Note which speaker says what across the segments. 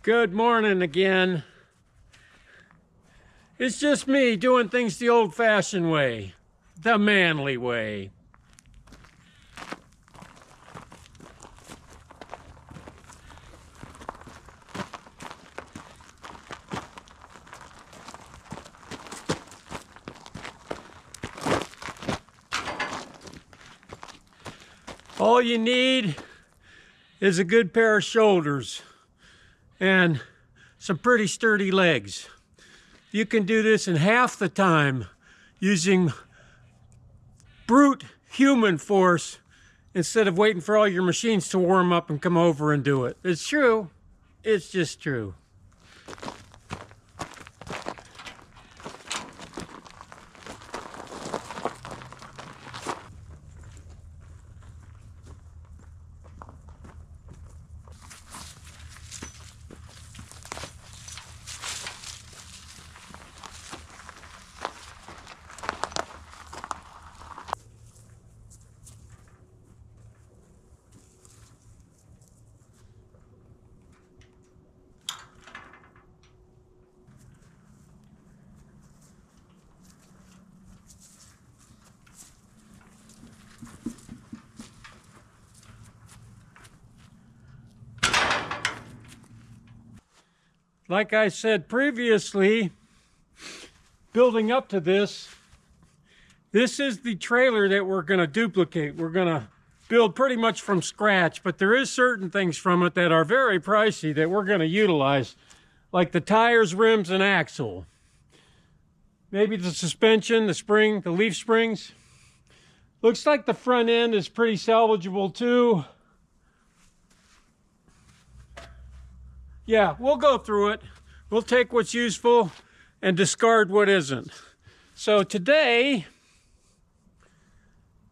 Speaker 1: Good morning again. It's just me doing things the old-fashioned way, the manly way. All you need is a good pair of shoulders and some pretty sturdy legs. You can do this in half the time using brute human force instead of waiting for all your machines to warm up and come over and do it. It's true. It's just true. Like I said previously, building up to this is the trailer that we're going to duplicate. We're going to build pretty much from scratch, but there is certain things from it that are very pricey that we're going to utilize, like the tires, rims, and axle. Maybe the suspension, the spring, the leaf springs. Looks like the front end is pretty salvageable too. Yeah, we'll go through it. We'll take what's useful and discard what isn't. So today,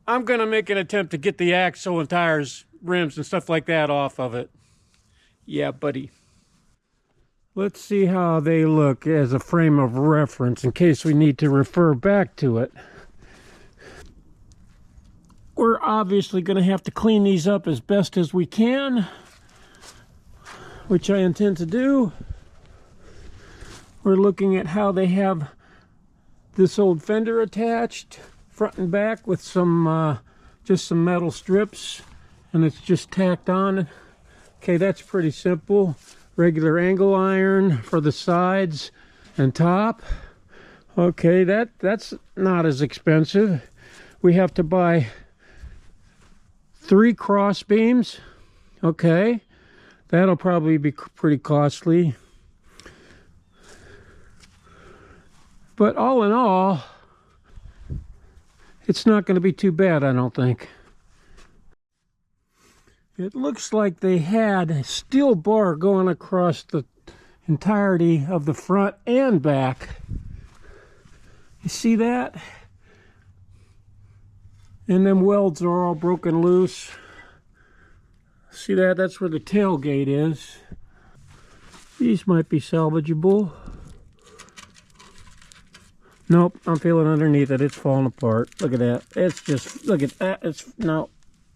Speaker 1: I'm going to make an attempt to get the axle and tires, rims, and stuff like that off of it. Yeah, buddy. Let's see how they look as a frame of reference in case we need to refer back to it. We're obviously going to have to clean these up as best as we can, which I intend to do. We're looking at how they have this old fender attached front and back with some just some metal strips, and it's just tacked on. Okay, that's pretty simple. Regular angle iron for the sides and top. Okay, that's not as expensive. We have to buy 3 cross beams. Okay, that'll probably be pretty costly. But all in all, it's not going to be too bad, I don't think. It looks like they had a steel bar going across the entirety of the front and back. You see that? And them welds are all broken loose. See that? That's where the tailgate is. These might be salvageable. Nope, I'm feeling underneath it. It's falling apart. Look at that. It's just, look at that. It's no,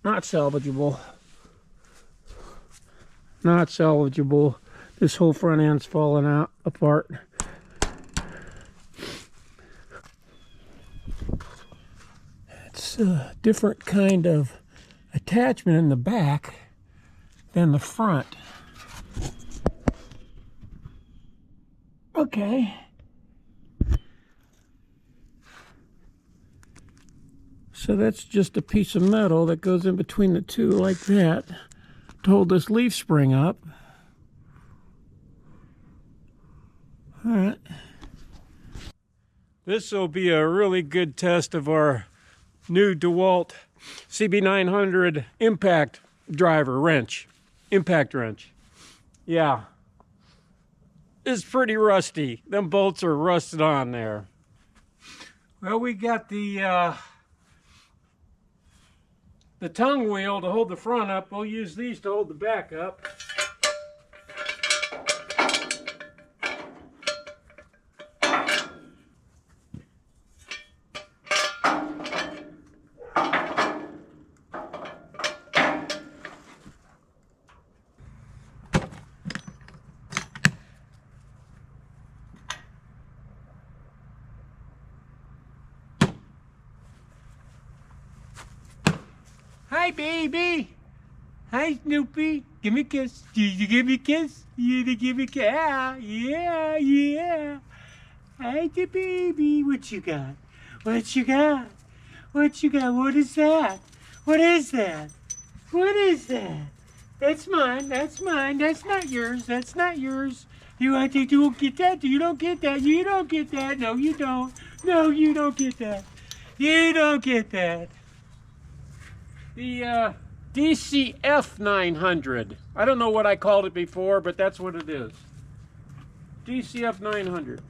Speaker 1: not salvageable. Not salvageable. This whole front end's falling out apart. It's a different kind of attachment in the back than the front. Okay. So that's just a piece of metal that goes in between the two like that to hold this leaf spring up. All right. This will be a really good test of our new Dewalt CB900 impact driver wrench. Impact wrench. Yeah. It's pretty rusty. Them bolts are rusted on there. Well, we got the tongue wheel to hold the front up. We'll use these to hold the back up. baby. Hi, Snoopy. Give me a kiss. Did you give me a kiss? You did give me a kiss. Yeah, yeah. Hi, the baby. What you got? What you got? What you got? What is that? What is that? What is that? That's mine. That's mine. That's not yours. That's not yours. You don't get that. You don't get that. You don't get that. No, you don't. No, you don't get that. You don't get that. The DCF900. I don't know what I called it before, but that's what it is. DCF900.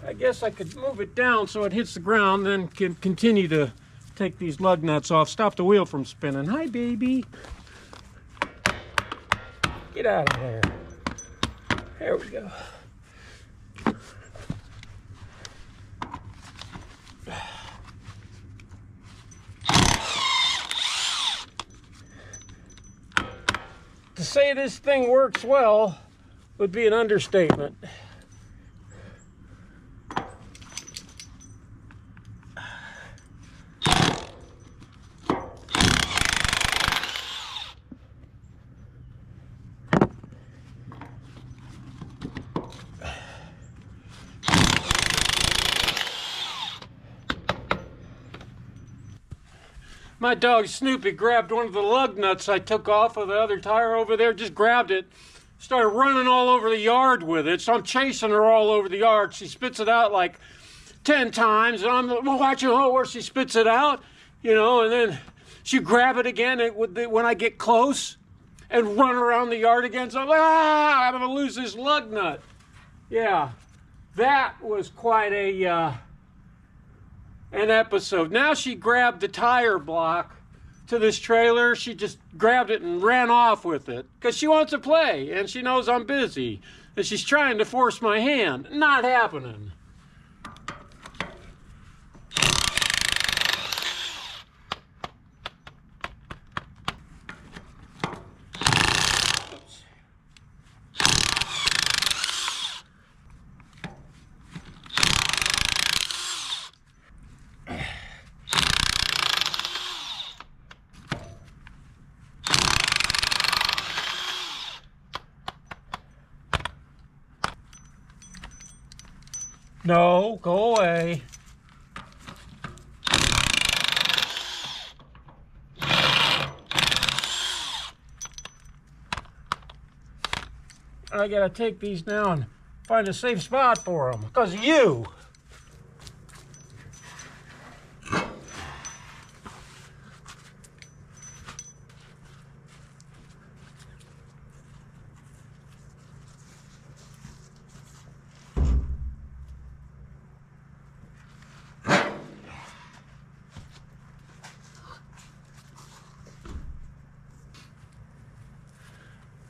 Speaker 1: I guess I could move it down so it hits the ground, then can continue to take these lug nuts off, stop the wheel from spinning. Hi, baby. Get out of there. There we go. To say this thing works well would be an understatement. My dog Snoopy grabbed one of the lug nuts I took off of the other tire over there, just grabbed it, started running all over the yard with it. So I'm chasing her all over the yard. She spits it out like 10 times, and I'm watching where she spits it out, you know, and then she grab it again when I get close and run around the yard again. So I'm like, I'm going to lose this lug nut. Yeah, that was quite an episode. Now she grabbed the tire block to this trailer. She just grabbed it and ran off with it because she wants to play and she knows I'm busy and she's trying to force my hand. Not happening. No, go away. I gotta take these now and find a safe spot for them because of you.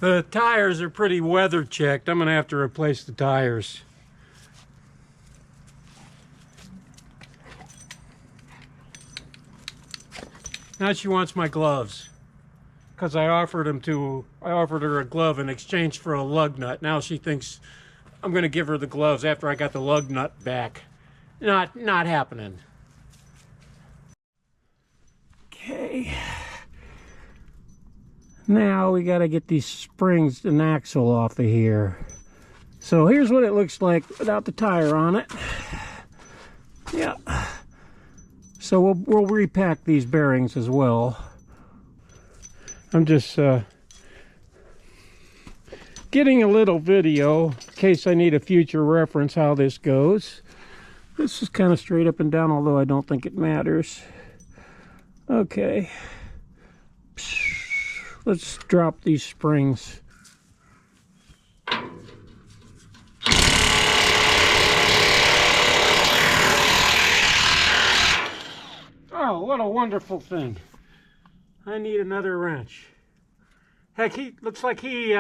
Speaker 1: The tires are pretty weather checked. I'm gonna have to replace the tires. Now she wants my gloves because I offered her a glove in exchange for a lug nut. Now she thinks I'm gonna give her the gloves after I got the lug nut back. Not happening. Okay. Now we got to get these springs and axle off of here. So here's what it looks like without the tire on it. Yeah. So we'll repack these bearings as well. I'm just getting a little video in case I need a future reference how this goes. This is kind of straight up and down, although I don't think it matters. Okay. Let's drop these springs. Oh, what a wonderful thing. I need another wrench. Heck, he looks like he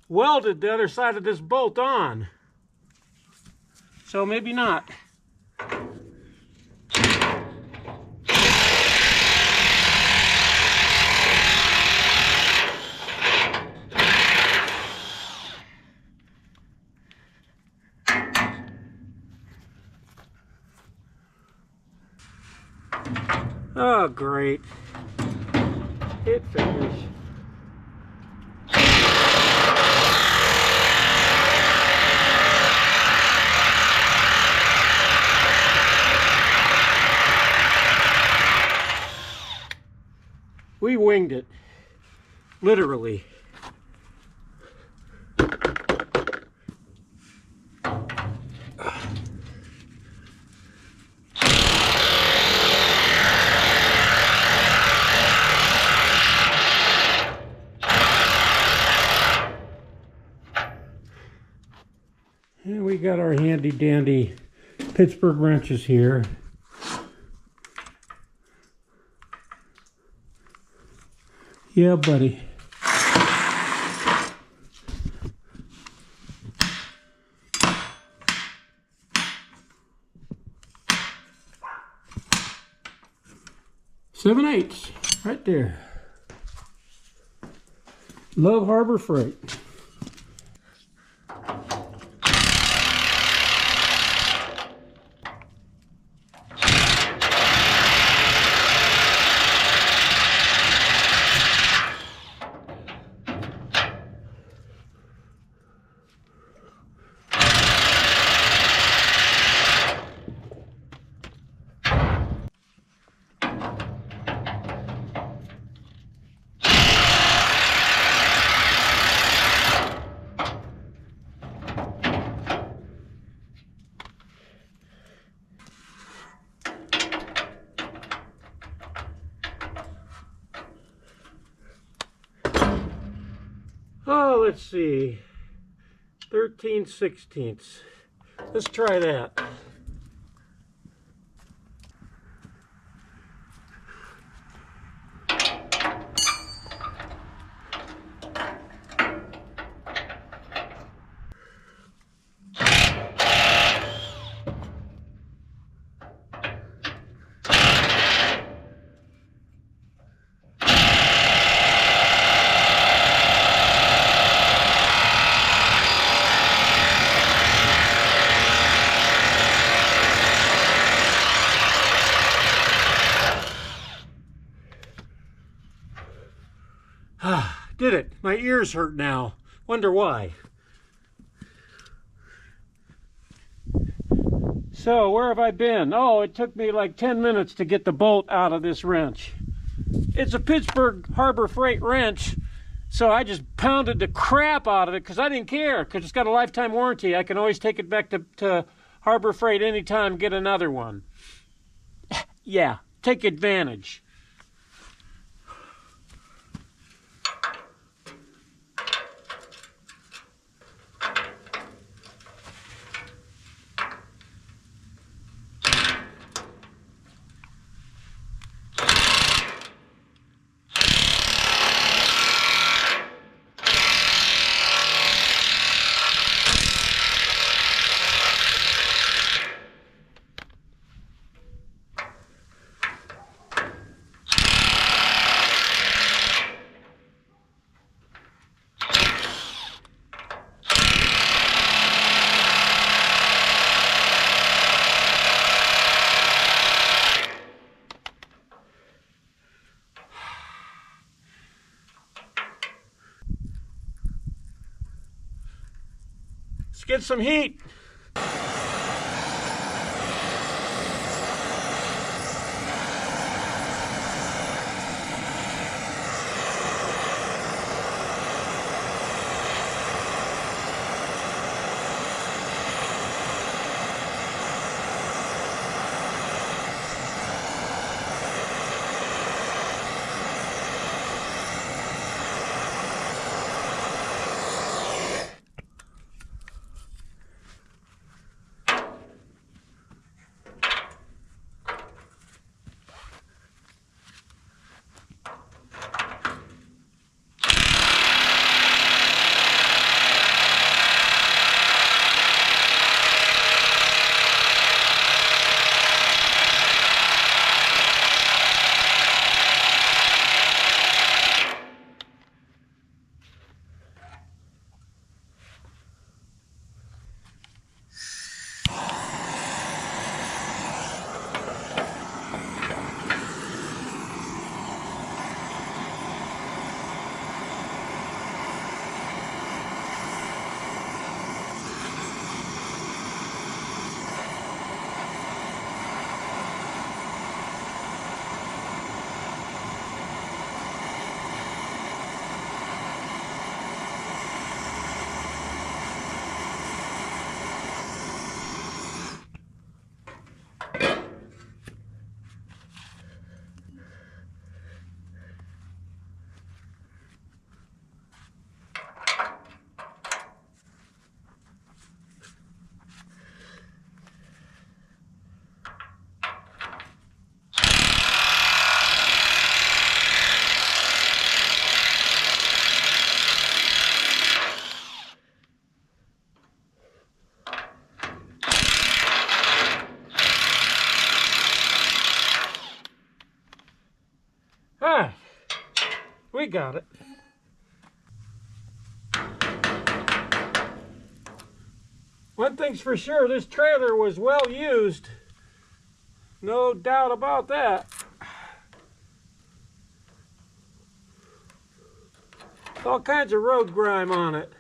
Speaker 1: welded the other side of this bolt on. So maybe not. Oh, great. Hit finish. We winged it, literally. And we got our handy dandy Pittsburgh wrenches here. Yeah, buddy. Seven eighths, right there. Love Harbor Freight. Oh, let's see, 13/16. Let's try that. Did it. My ears hurt now. Wonder why. So, where have I been? Oh, it took me like 10 minutes to get the bolt out of this wrench. It's a Pittsburgh Harbor Freight wrench, so I just pounded the crap out of it because I didn't care, because it's got a lifetime warranty. I can always take it back to Harbor Freight anytime, get another one. Yeah, take advantage. Let's get some heat. got it. One thing's for sure, this trailer was well used. No doubt about that. All kinds of road grime on it.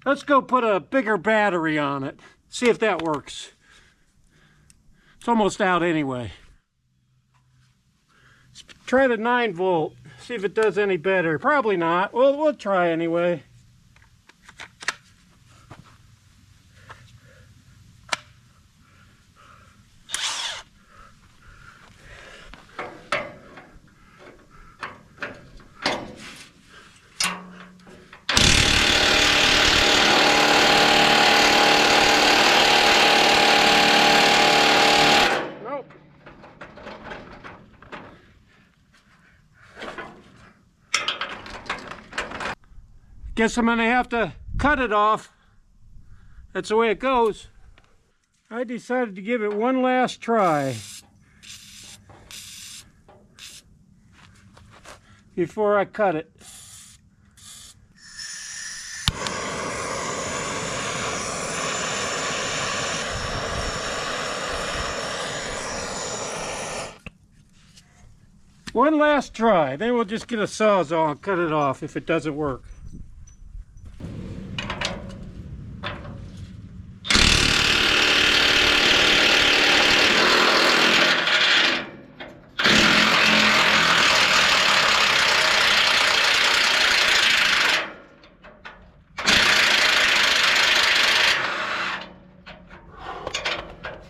Speaker 1: Let's go put a bigger battery on it. See if that works. It's almost out anyway. Let's try the 9-volt. See if it does any better. Probably not. We'll try anyway. Guess I'm gonna have to cut it off. That's the way it goes. I decided to give it one last try before I cut it. One last try, then we'll just get a sawzall and cut it off if it doesn't work.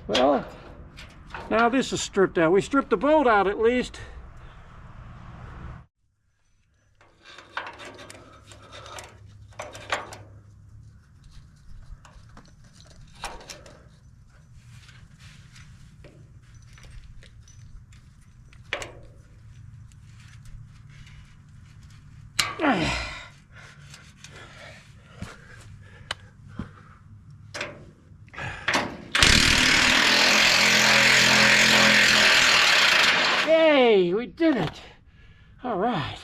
Speaker 1: Well, now this is stripped out. We stripped the bolt out at least. Yay, we did it. All right.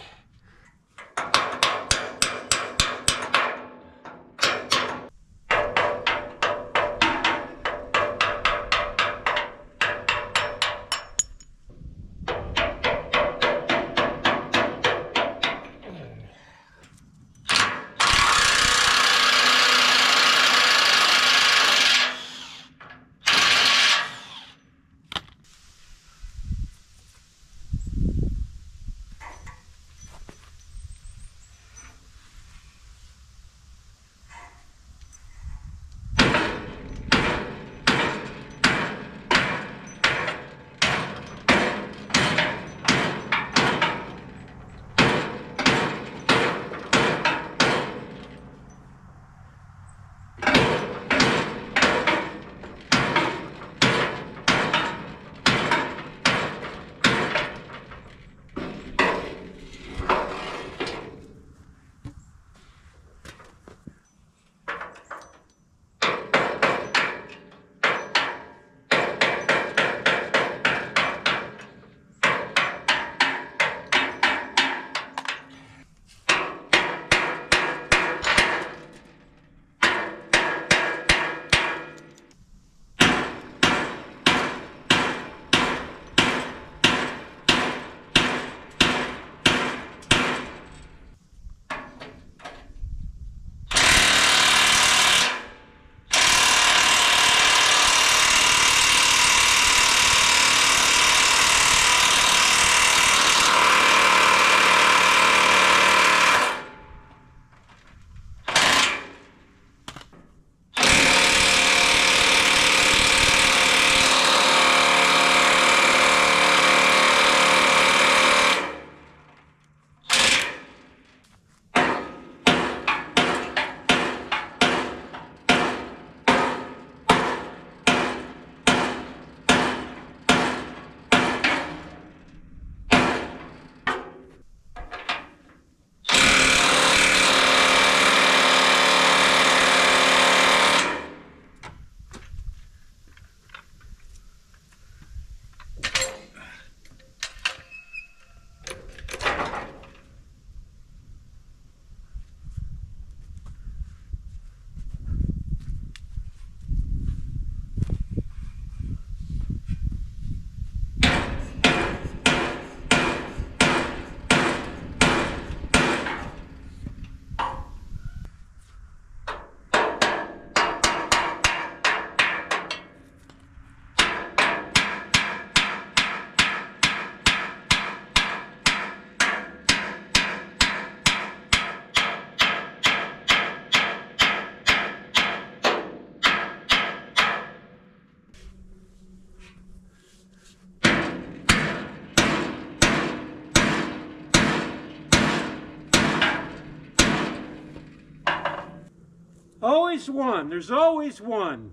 Speaker 1: Always one. There's always one.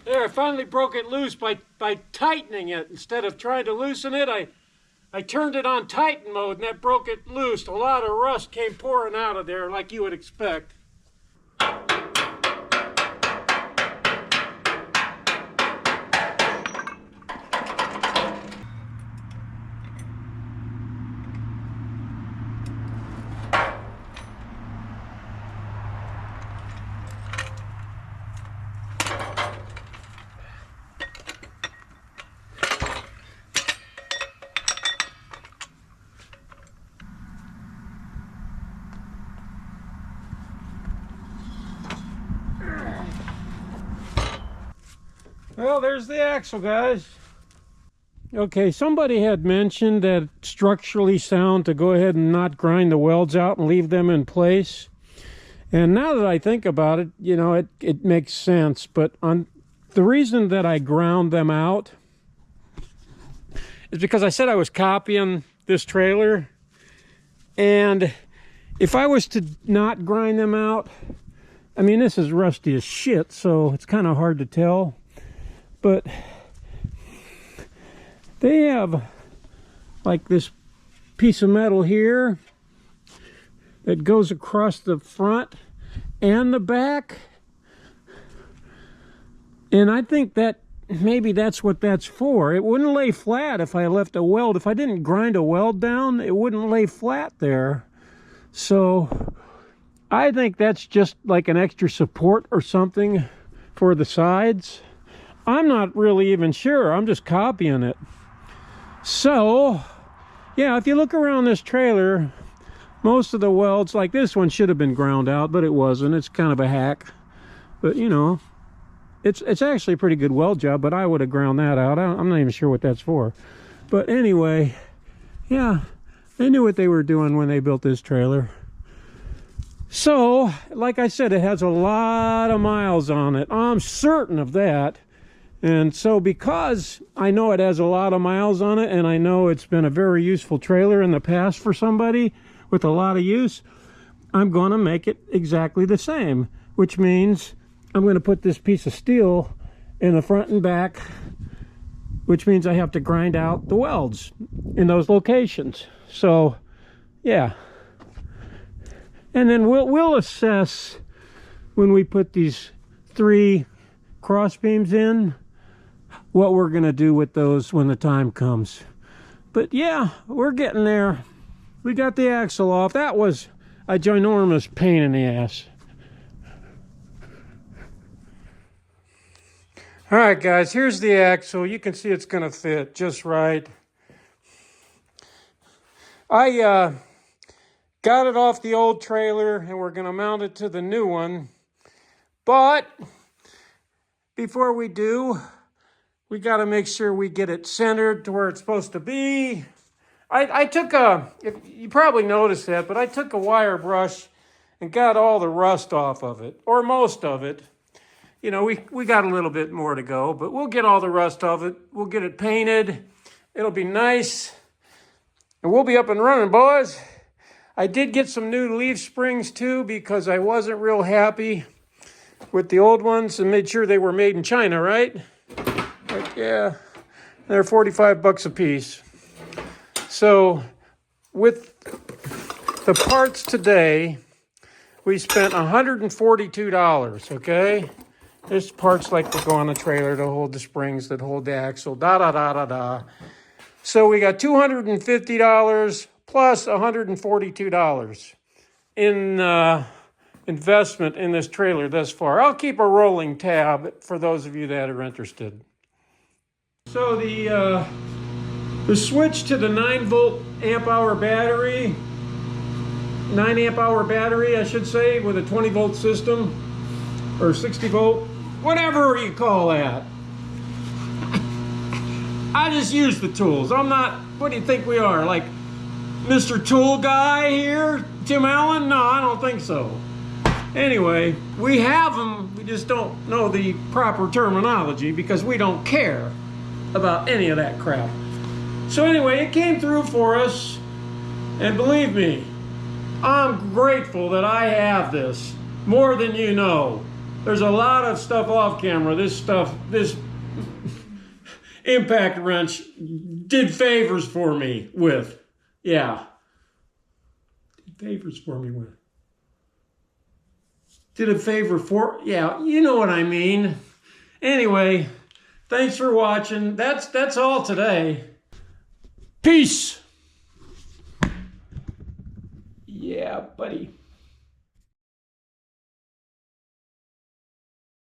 Speaker 1: There, I finally broke it loose by tightening it. Instead of trying to loosen it, I turned it on tighten mode and that broke it loose. A lot of rust came pouring out of there like you would expect. Well, there's the axle, guys. Okay, somebody had mentioned that it's structurally sound to go ahead and not grind the welds out and leave them in place. And now that I think about it, you know, it makes sense. But the reason that I ground them out is because I said I was copying this trailer. And if I was to not grind them out, I mean, this is rusty as shit, so it's kind of hard to tell. But they have like this piece of metal here that goes across the front and the back. And I think that maybe that's what that's for. It wouldn't lay flat if I left a weld. If I didn't grind a weld down, it wouldn't lay flat there. So I think that's just like an extra support or something for the sides. I'm not really even sure. I'm just copying it. So, yeah, if you look around this trailer, most of the welds, like this one, should have been ground out, but it wasn't. It's kind of a hack. But, you know, it's actually a pretty good weld job, but I would have ground that out. I'm not even sure what that's for. But anyway, yeah, they knew what they were doing when they built this trailer. So, like I said, it has a lot of miles on it. I'm certain of that. And so because I know it has a lot of miles on it, and I know it's been a very useful trailer in the past for somebody with a lot of use, I'm going to make it exactly the same, which means I'm going to put this piece of steel in the front and back, which means I have to grind out the welds in those locations. So, yeah. And then we'll assess when we put these 3 cross beams in what we're going to do with those when the time comes. But yeah, we're getting there. We got the axle off. That was a ginormous pain in the ass. All right, guys, here's the axle. You can see it's going to fit just right. I got it off the old trailer and we're going to mount it to the new one. But before we do, we got to make sure we get it centered to where it's supposed to be. I took you probably noticed that, but I took a wire brush and got all the rust off of it, or most of it. You know, we got a little bit more to go, but we'll get all the rust off it. We'll get it painted. It'll be nice. And we'll be up and running, boys. I did get some new leaf springs too, because I wasn't real happy with the old ones and made sure they were made in China, right? Like, yeah, they're 45 bucks a piece. So with the parts today, we spent $142, okay? There's parts like that go on the trailer to hold the springs, that hold the axle, da-da-da-da-da. So we got $250 plus $142 in investment in this trailer thus far. I'll keep a rolling tab for those of you that are interested. So the switch to the 9-volt amp-hour battery, 9 amp-hour battery, I should say, with a 20-volt system, or 60-volt, whatever you call that. I just use the tools. I'm not, what do you think we are, like Mr. Tool Guy here, Tim Allen? No, I don't think so. Anyway, we have them, we just don't know the proper terminology because we don't care about any of that crap. So anyway, it came through for us, and believe me, I'm grateful that I have this, more than you know. There's a lot of stuff off camera. This impact wrench did favors for me with. Yeah. Did favors for me with. Did a favor for, yeah, you know what I mean. Anyway, thanks for watching. That's all today. Peace. Yeah, buddy.